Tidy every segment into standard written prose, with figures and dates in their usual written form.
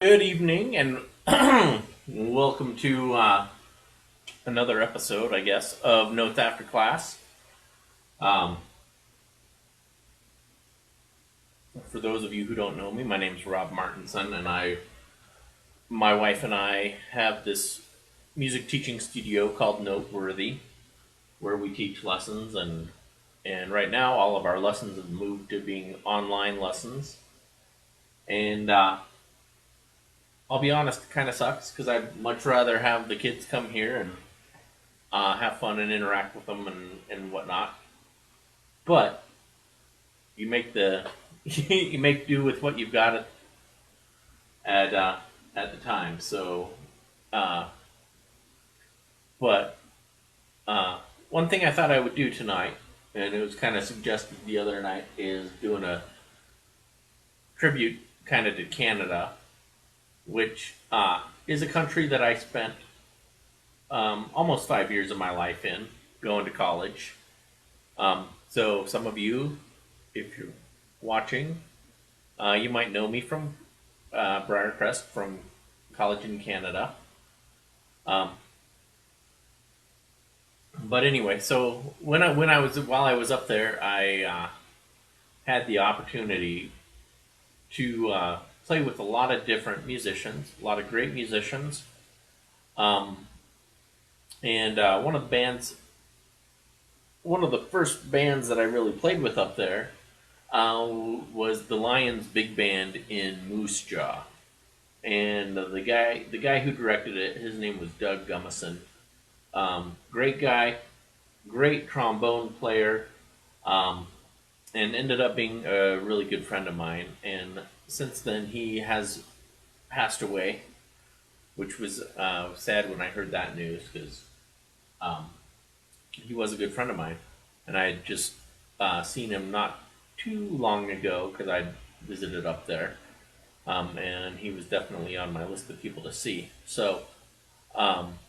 Good evening, and welcome to another episode, I guess, of Notes After Class. Um, for those of you who don't know me, my name is Rob Martinson, and my wife and I have this music teaching studio called Noteworthy, where we teach lessons, and right now all of our lessons have moved to being online lessons, and I'll be honest, it kind of sucks because I'd much rather have the kids come here and have fun and interact with them and whatnot. But you make the you make do with what you've got at the time. So, uh, but one thing I thought I would do tonight, and it was kind of suggested the other night, is doing a tribute kind of to Canada, which is a country that I spent almost 5 years of my life in, going to college. So some of you, if you're watching, you might know me from Briarcrest from college in Canada. Um, but anyway, so when I was while I was up there, I had the opportunity to play with a lot of different musicians, a lot of great musicians, um, and one of the first bands that I really played with up there was the Lions Big Band in Moose Jaw. And the guy who directed it, his name was Doug Gummison. Great guy, great trombone player, um, and ended up being a really good friend of mine. And since then, he has passed away, which was sad when I heard that news because um, he was a good friend of mine, and I had just seen him not too long ago because I visited up there, and he was definitely on my list of people to see. So. Um,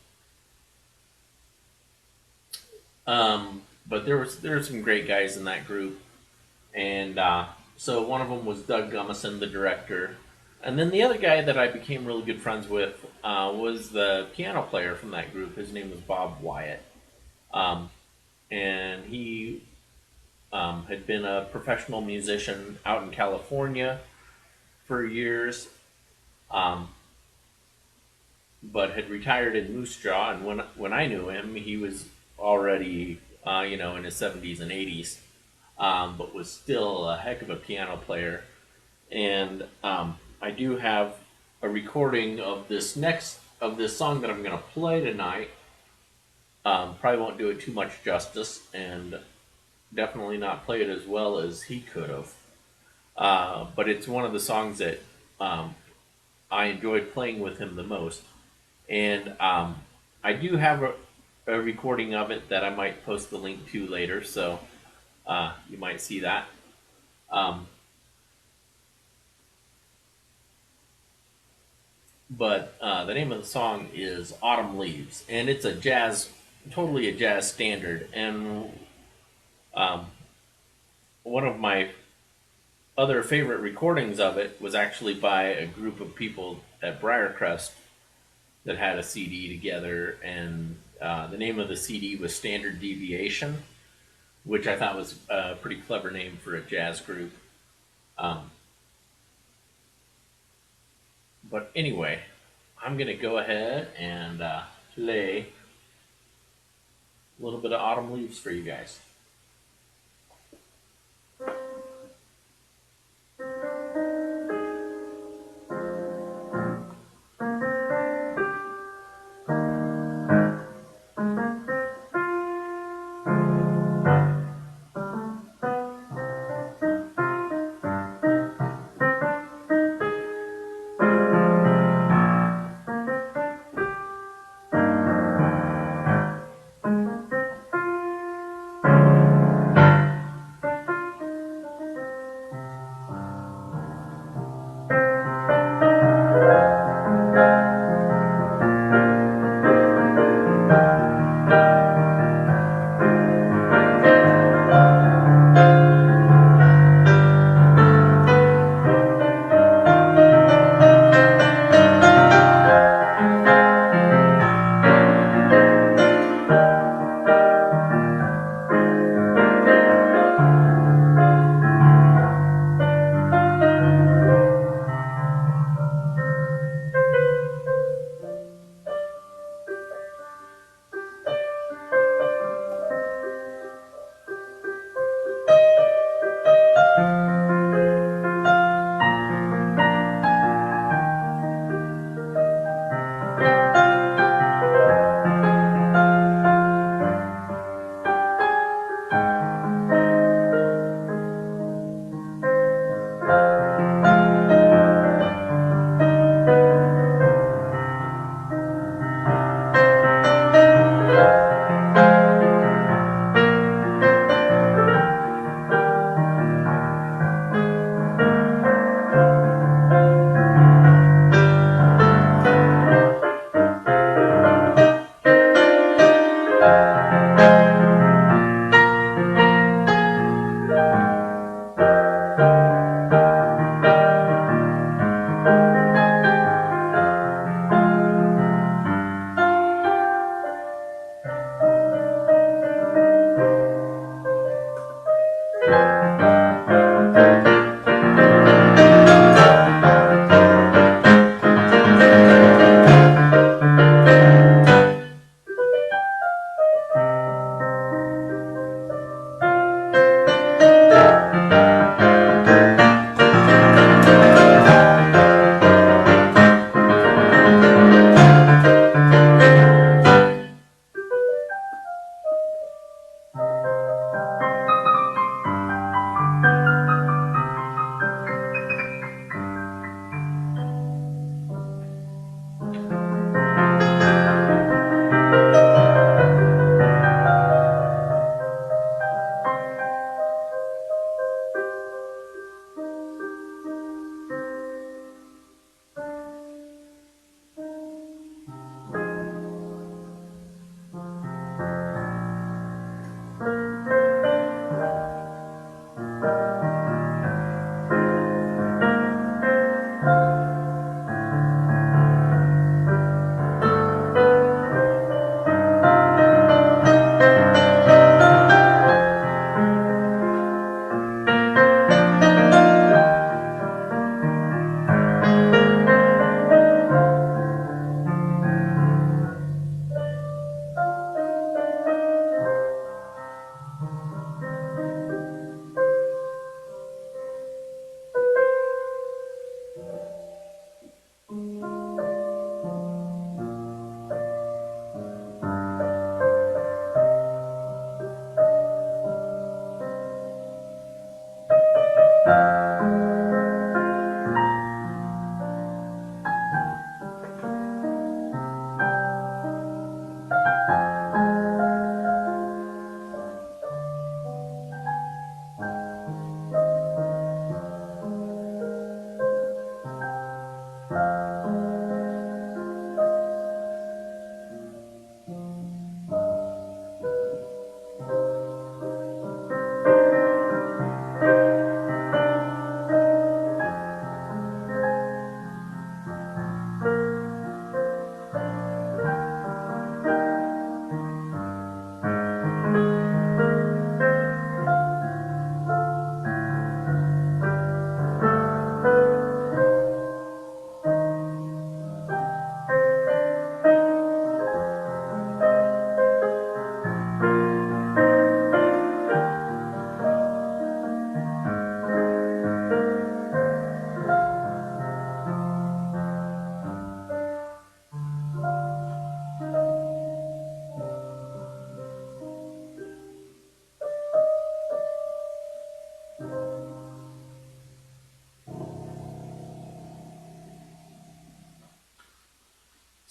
but there were some great guys in that group, and so one of them was Doug Gummison, the director, and then the other guy that I became really good friends with was the piano player from that group. His name was Bob Wyatt, um, and he had been a professional musician out in California for years, um, but had retired in Moose Jaw. And when I knew him, he was already in his 70s and 80s, but was still a heck of a piano player. And I do have a recording of this song that I'm going to play tonight. Probably won't do it too much justice, and definitely not play it as well as he could have. But it's one of the songs that um, I enjoyed playing with him the most. And I do have a recording of it that I might post the link to later, so you might see that. Um, but the name of the song is Autumn Leaves, and it's totally a jazz standard. And um, one of my other favorite recordings of it was actually by a group of people at Briarcrest that had a CD together, and the name of the CD was Standard Deviation, which I thought was a pretty clever name for a jazz group. Um, but anyway, I'm going to go ahead and play a little bit of Autumn Leaves for you guys.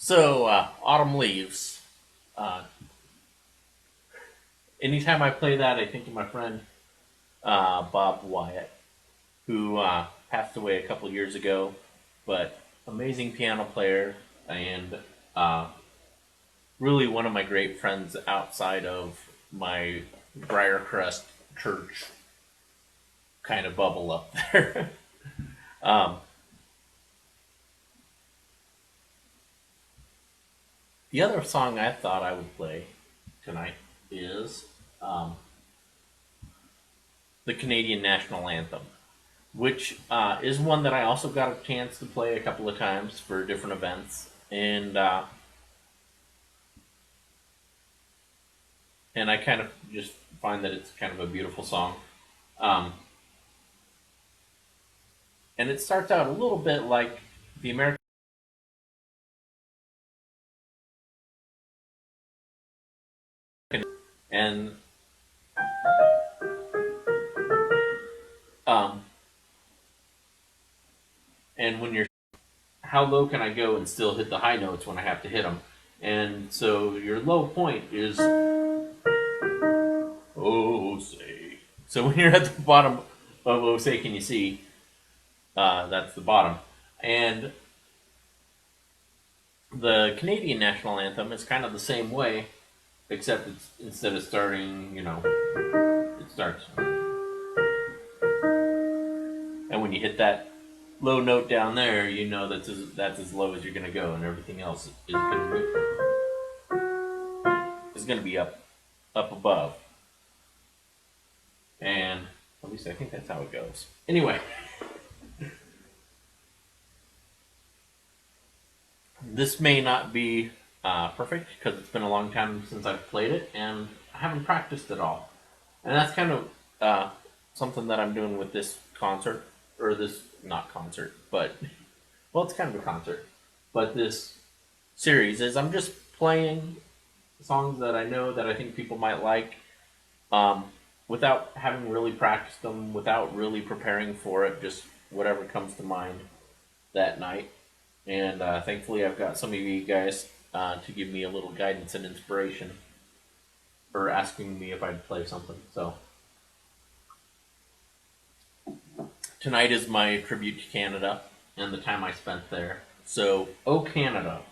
So, Autumn Leaves. Uh, Anytime I play that, I think of my friend Bob Wyatt, who passed away a couple years ago, but amazing piano player and uh, really one of my great friends outside of my Briarcrest church kind of bubble up there. um, the other song I thought I would play tonight is um, the Canadian National Anthem, which is one that I also got a chance to play a couple of times for different events, and I kind of just find that it's kind of a beautiful song. Um, and it starts out a little bit like the American, and um, and when you're, how low can I go and still hit the high notes when I have to hit them? And so your low point is oh say. So when you're at the bottom of oh say, can you see? That's the bottom, and the Canadian national anthem is kind of the same way, except it's instead of starting, it starts, and when you hit that low note down there, you know that's as low as you're gonna go, and everything else is gonna be up above, and at least I think that's how it goes. Anyway, this may not be perfect because it's been a long time since I've played it, and I haven't practiced at all. And that's kind of something that I'm doing with this concert, or this not concert, but well, it's kind of a concert. But this series is I'm just playing songs that I know that I think people might like, um, without having really practiced them, without really preparing for it, just whatever comes to mind that night. And thankfully, I've got some of you guys to give me a little guidance and inspiration, or asking me if I'd play something. So tonight is my tribute to Canada and the time I spent there. So, Oh Canada.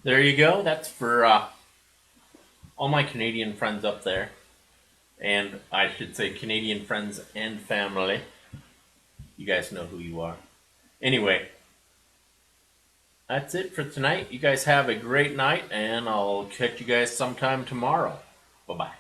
There you go. That's for all my Canadian friends up there. And I should say Canadian friends and family. You guys know who you are. Anyway, that's it for tonight. You guys have a great night, and I'll catch you guys sometime tomorrow. Bye bye.